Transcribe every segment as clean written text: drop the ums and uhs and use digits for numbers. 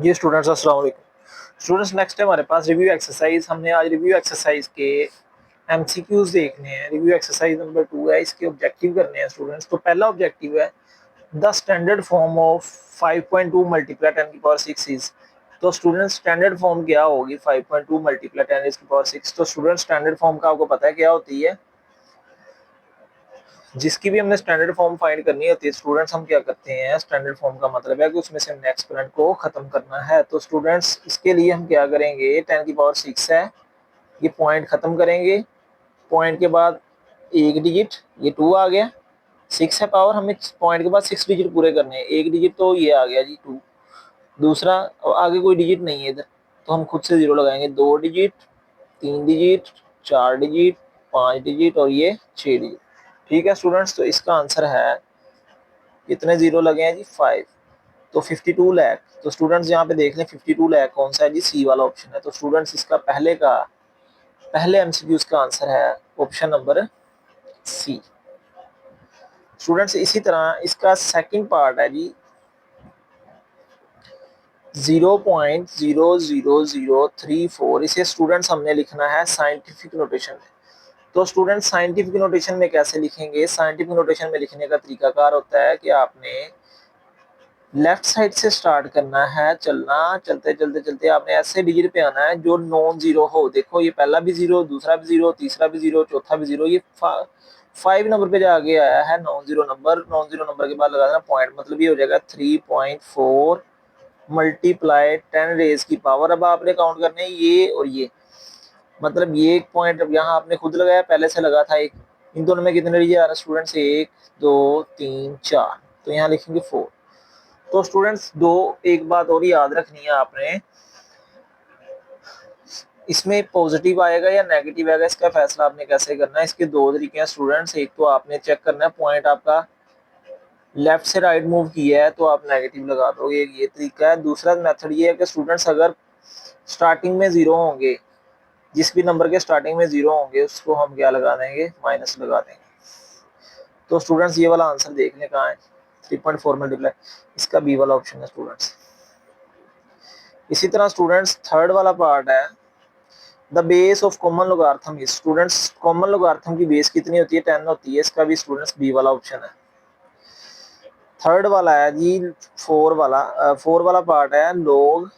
जी students अस्सलाम वालेकुम। Students next है हमारे पास रिव्यू एक्सरसाइज। हमने आज रिव्यू एक्सरसाइज के एमसीक्यूज देखने हैं। रिव्यू एक्सरसाइज नंबर 2 है, इसके ऑब्जेक्टिव करने हैं स्टूडेंट्स। तो पहला ऑब्जेक्टिव है the standard form of 5.2 multiply 10 की पावर 6 इज। तो स्टूडेंट्स स्टैंडर्ड फॉर्म क्या होगी 5.2 मल्टीप्लाई 10 की पावर 6। तो स्टूडेंट्स स्टैंडर्ड फॉर्म का आपको पता है क्या होती है। जिसकी भी हमने स्टैंडर्ड फॉर्म फाइंड करनी होती है स्टूडेंट्स, हम क्या करते हैं, स्टैंडर्ड फॉर्म का मतलब है कि उसमें से हमने एक्सपोनेंट को खत्म करना है। तो स्टूडेंट्स इसके लिए हम क्या करेंगे, 10 की पावर 6 है, ये पॉइंट खत्म करेंगे। पॉइंट के बाद एक डिजिट, ये 2 आ गया। 6 है पावर, हमें पॉइंट के बाद 6 डिजिट पूरे करने हैं। एक डिजिट तो ये आ गया जी 2। दूसरा आगे कोई डिजिट नहीं है इधर, तो हम खुद से जीरो लगाएंगे। 2 डिजिट, 3 डिजिट, 4 डिजिट, 5 डिजिट और ये 6 डिजिट। ठीक है स्टूडेंट्स, तो इसका आंसर है कितने जीरो लगे हैं जी 5। तो 52 लाख। तो स्टूडेंट्स यहाँ पे देख लें 52 लाख कौन सा है जी, सी वाला ऑप्शन है। तो स्टूडेंट्स इसका पहले एमसीक्यूज का आंसर है ऑप्शन नंबर सी। स्टूडेंट्स इसी तरह इसका सेकंड पार्ट है जी 0.00034। इसे स्टूडेंट्स हमने लिखना है साइंटिफिक नोटेशन में। तो स्टूडेंट साइंटिफिक नोटेशन में कैसे लिखेंगे, साइंटिफिक नोटेशन में लिखने का तरीकाकार होता है कि आपने लेफ्ट साइड से स्टार्ट करना है चलना। चलते चलते चलते आपने ऐसे डिजिट पे आना है जो नॉन जीरो हो। देखो ये पहला भी जीरो, दूसरा भी जीरो, तीसरा भी जीरो, चौथा भी जीरो, ये 5 नंबर पे जाके आया है non zero number. Non zero number के बाद लगा देना पॉइंट, मतलब ये हो जाएगा 3.4 मल्टीप्लाई 10 रेज की पावर। अब आपने काउंट करने ये और ये, मतलब ये एक पॉइंट अब यहाँ आपने खुद लगाया, पहले से लगा था एक। इन दोनों में कितने डिजिट आ रहा है स्टूडेंट्स, 1 2 3 4, तो यहाँ लिखेंगे 4। तो स्टूडेंट्स दो एक बात और याद रखनी है आपने, इसमें पॉजिटिव आएगा या नेगेटिव आएगा इसका फैसला आपने कैसे करना है। इसके दो तरीके हैं स्टूडेंट्स। एक तो आपने चेक करना है पॉइंट आपका लेफ्ट से राइट मूव किया है तो आप नेगेटिव लगा दो, ये तरीका है। दूसरा मेथड ये है कि स्टूडेंट्स अगर स्टार्टिंग में जीरो होंगे, जिस भी नंबर के स्टार्टिंग में जीरो होंगे उसको हम क्या लगा देंगे, माइनस लगा देंगे। तो स्टूडेंट्स ये वाला आंसर देखने कहाँ है, 3.4 मल्टीप्लाई, इसका बी वाला ऑप्शन है स्टूडेंट्स। इसी तरह स्टूडेंट्स थर्ड वाला पार्ट है the base of common logarithm is. Students common logarithm की बेस कितनी होती है, 10 होती है। इसका भी स्टूडेंट्स बी वाला ऑप्शन है। थर्ड वाला है जी 4 वाला पार्ट है log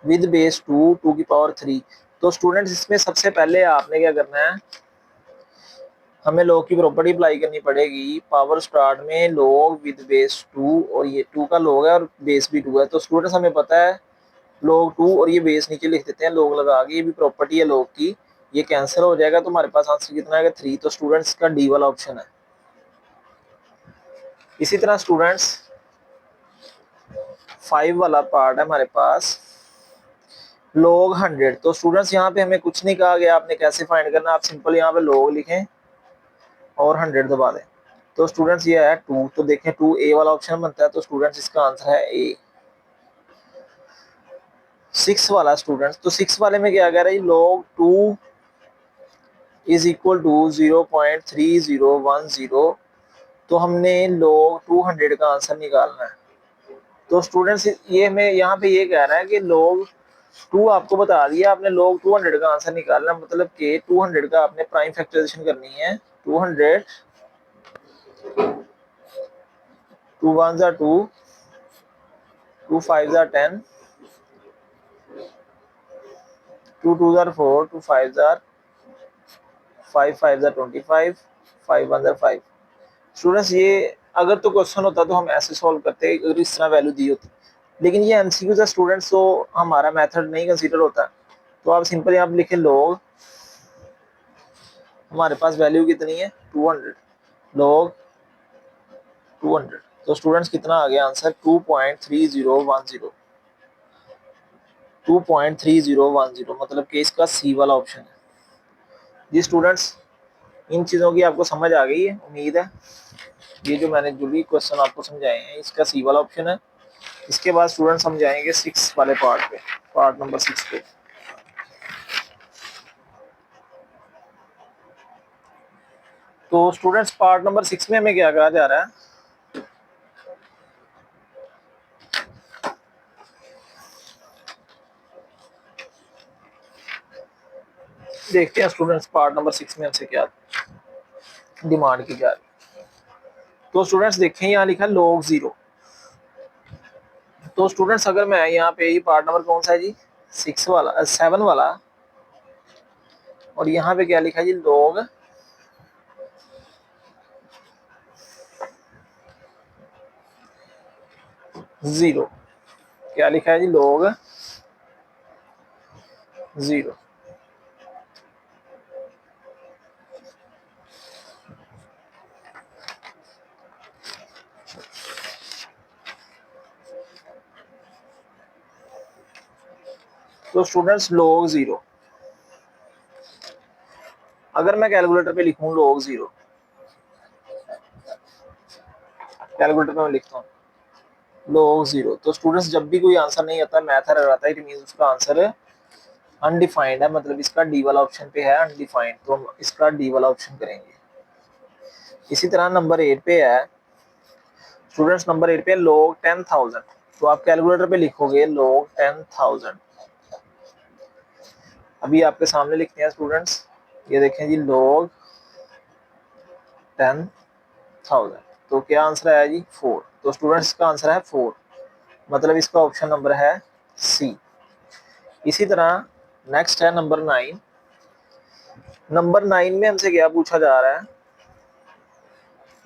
विद बेस 2 की पावर 3। तो स्टूडेंट्स इसमें सबसे पहले आपने क्या करना है, हमें log की प्रॉपर्टी अप्लाई करनी पड़ेगी। पावर स्टार्ट में log विद बेस 2, और ये 2 का log है और बेस भी 2 है। तो स्टूडेंट्स हमें पता है log 2 और ये बेस नीचे लिख देते हैं log लगा के, ये भी प्रॉपर्टी है log की, ये कैंसिल हो जाएगा। तो हमारे पास आंसर कितना आएगा 3। तो स्टूडेंट्स का डी वाला ऑप्शन है। इसी तरह स्टूडेंट्स 5 वाला पार्ट है हमारे पास log 100। तो स्टूडेंट्स यहाँ पे हमें कुछ नहीं कहा गया आपने कैसे फाइंड करना, आप सिंपल यहाँ पे log लिखें और 100 दबा दें। तो स्टूडेंट्स ये है 2, तो देखें 2 ए वाला ऑप्शन बनता है। तो स्टूडेंट्स इसका आंसर है ए। 6 वाला स्टूडेंट्स, तो 6 वाले में क्या कह रहा है, log 2 इज इक्वल टू 0.3010। तो हमने log 200 का आंसर निकालना है। तो स्टूडेंट्स ये हमें यहाँ पे ये कह रहा है कि log 2 आपको बता दिया, आपने log 200 का आंसर निकालना, मतलब कि 200 का आपने प्राइम फैक्टराइजेशन करनी है। 200, 2 1 जा 2, 2 5 जा 10, 2 2 जा 4, 2 5 जा 5 5 जा 25, 5 1 जा 5। स्टूडेंट्स ये अगर तो क्वेश्चन होता तो हम ऐसे सॉल्व करते अगर इस तरह वैल्यू दी होती, लेकिन ये एमसीक्यू है स्टूडेंट्स, तो हमारा मेथड नहीं कंसीडर होता। तो आप सिंपल यहाँ पे लिखे log, हमारे पास वैल्यू कितनी है 200, log 200। तो स्टूडेंट्स कितना आ गया आंसर 2.3010, 2.3010, मतलब कि इसका सी वाला ऑप्शन है जी। स्टूडेंट्स इन चीज़ों की आपको समझ आ गई है उम्मीद है। ये जो मैंने जो भी क्वेश्चन आपको समझाए हैं इसका सी वाला ऑप्शन है। इसके बाद स्टूडेंट्स हम जाएंगे 6 वाले पार्ट पे, पार्ट नंबर 6 पे। तो स्टूडेंट्स पार्ट नंबर 6 में हमें क्या कहा जा रहा है, देखते हैं स्टूडेंट्स पार्ट नंबर 6 में हमसे क्या डिमांड की जा रही है। तो स्टूडेंट्स देखें यहाँ लिखा log 0। तो स्टूडेंट्स अगर मैं यहाँ पे ये पार्ट नंबर कौन सा है जी 6 वाला 7 वाला, और यहाँ पे क्या लिखा है जी log 0। क्या लिखा है जी log 0। तो स्टूडेंट्स log 0, अगर मैं कैलकुलेटर पे लिखूं log 0, कैलकुलेटर पे मैं लिखता हूँ log 0, तो स्टूडेंट्स जब भी कोई आंसर नहीं आता मैथ एरर आता है, इट मींस उसका आंसर अनडिफाइंड है, मतलब इसका डी वाला ऑप्शन पे है अनडिफाइंड, तो हम इसका डी वाला ऑप्शन करेंगे। इसी तरह नंबर 8 पे है स्टूडेंट्स, नंबर 8 पे log 10,000, तो आप कैलकुलेटर पे लिखोगे log 10,000। अभी आपके सामने लिखते हैं स्टूडेंट्स, ये देखें जी log 10,000, तो क्या आंसर आया जी 4। तो स्टूडेंट्स का आंसर है 4, मतलब इसका ऑप्शन नंबर है सी। इसी तरह नेक्स्ट है नंबर 9। नंबर 9 में हमसे क्या पूछा जा रहा है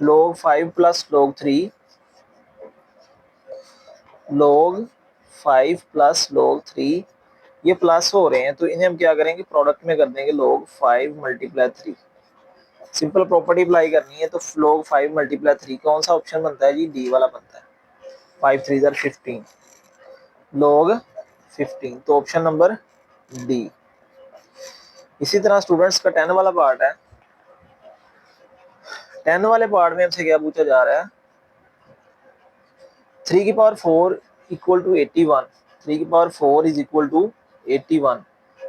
log 5 plus log 3, log 5 plus log 3, ये प्लस हो रहे हैं तो इन्हें हम क्या करेंगे प्रोडक्ट में कर देंगे log 5 multiply 3। Simple property apply करनी है तो log 5 मल्टीप्लाई 3 कौन सा ऑप्शन बनता है जी डी वाला बनता है। 5 3 15 log 15, तो ऑप्शन नंबर डी। इसी तरह स्टूडेंट्स का 10 वाला पार्ट है। 10 वाले पार्ट में हमसे क्या पूछा जा रहा है 3 की पावर 4 इक्वल टू 81, 3 की power 4 is equal to 81,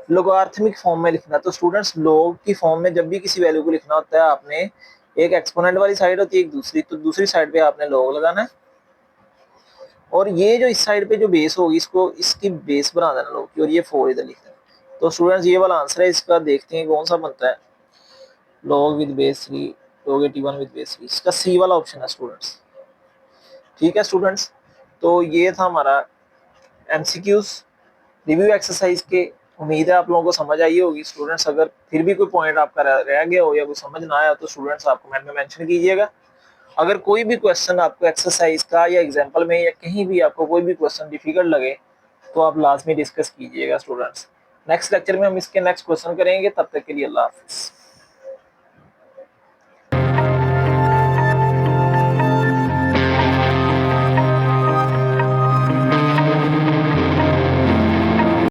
logarithmic form में लिखना। तो स्टूडेंट्स log की फॉर्म में जब भी किसी वैल्यू को लिखना होता है आपने एक एक्सपोनेंट वाली साइड होती है एक दूसरी, तो दूसरी साइड पे आपने log लगाना है, और ये जो इस साइड पे जो बेस होगी इसको इसकी बेस बना देना log की, और ये 4 इधर लिखना है। तो स्टूडेंट्स ये वाला आंसर है इसका, देखते हैं कौन सा बनता है log with base 3, log 81 with base 3, इसका सी वाला ऑप्शन है स्टूडेंट्स। ठीक है स्टूडेंट्स, तो ये था हमारा एमसीक्यूज रिव्यू एक्सरसाइज के। उम्मीद है आप लोगों को समझ आई होगी स्टूडेंट्स। अगर फिर भी कोई पॉइंट आपका रह गया हो या कोई समझ ना आया तो स्टूडेंट्स आप कमेंट में मेंशन कीजिएगा। अगर कोई भी क्वेश्चन आपको एक्सरसाइज का या एग्जांपल में या कहीं भी आपको कोई भी क्वेश्चन डिफिकल्ट लगे तो आप लाजमी डिस्कस कीजिएगा स्टूडेंट्स। नेक्स्ट लेक्चर में हम इसके नेक्स्ट क्वेश्चन करेंगे, तब तक के लिए अल्लाह हाफिज़।